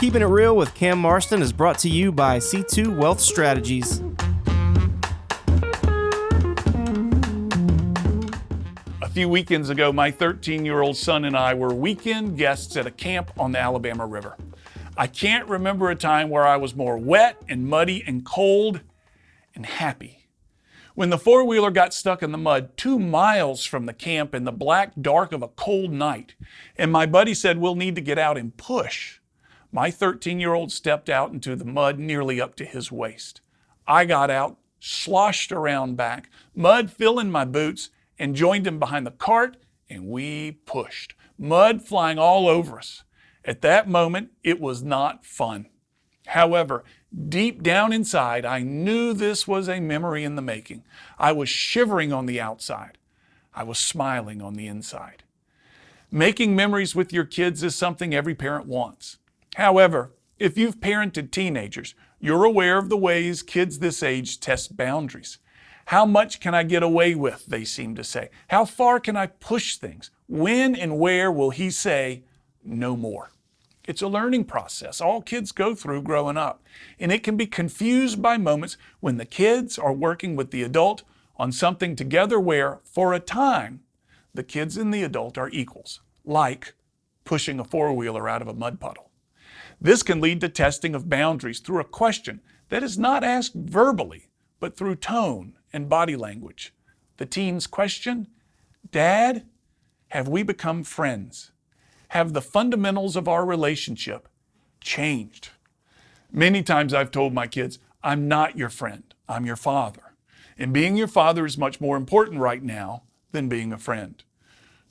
Keeping It Real with Cam Marston is brought to you by C2 Wealth Strategies. A few weekends ago, my 13-year-old son and I were weekend guests at a camp on the Alabama River. I can't remember a time where I was more wet and muddy and cold and happy. When the four-wheeler got stuck in the mud 2 miles from the camp in the black dark of a cold night, and my buddy said, "We'll need to get out and push," my 13-year-old stepped out into the mud nearly up to his waist. I got out, sloshed around back, mud filling my boots, and joined him behind the cart, and we pushed, mud flying all over us. At that moment, it was not fun. However, deep down inside, I knew this was a memory in the making. I was shivering on the outside. I was smiling on the inside. Making memories with your kids is something every parent wants. However, if you've parented teenagers, you're aware of the ways kids this age test boundaries. How much can I get away with, they seem to say. How far can I push things? When and where will he say, "No more"? It's a learning process all kids go through growing up, and it can be confused by moments when the kids are working with the adult on something together where, for a time, the kids and the adult are equals, like pushing a four-wheeler out of a mud puddle. This can lead to testing of boundaries through a question that is not asked verbally, but through tone and body language. The teen's question, "Dad, have we become friends? Have the fundamentals of our relationship changed?" Many times I've told my kids, "I'm not your friend, I'm your father. And being your father is much more important right now than being a friend."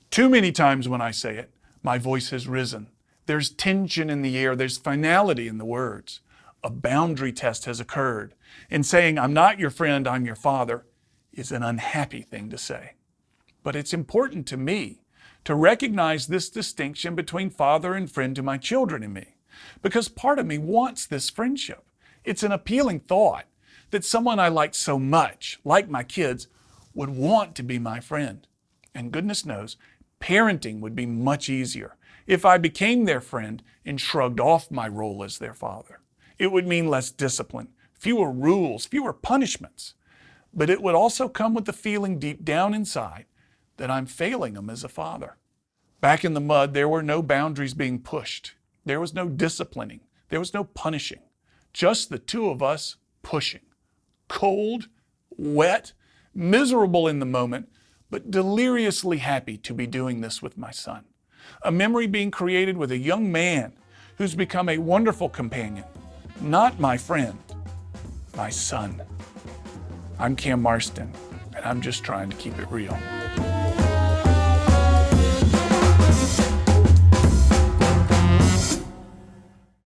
Too many times when I say it, my voice has risen. There's tension in the air, there's finality in the words. A boundary test has occurred. And saying, "I'm not your friend, I'm your father," is an unhappy thing to say. But it's important to me to recognize this distinction between father and friend to my children and me, because part of me wants this friendship. It's an appealing thought that someone I like so much, like my kids, would want to be my friend. And goodness knows, parenting would be much easier if I became their friend and shrugged off my role as their father. It would mean less discipline, fewer rules, fewer punishments. But it would also come with the feeling deep down inside that I'm failing them as a father. Back in the mud, there were no boundaries being pushed. There was no disciplining. There was no punishing. Just the two of us pushing. Cold, wet, miserable in the moment, but deliriously happy to be doing this with my son. A memory being created with a young man who's become a wonderful companion. Not my friend, my son. I'm Cam Marston, and I'm just trying to keep it real.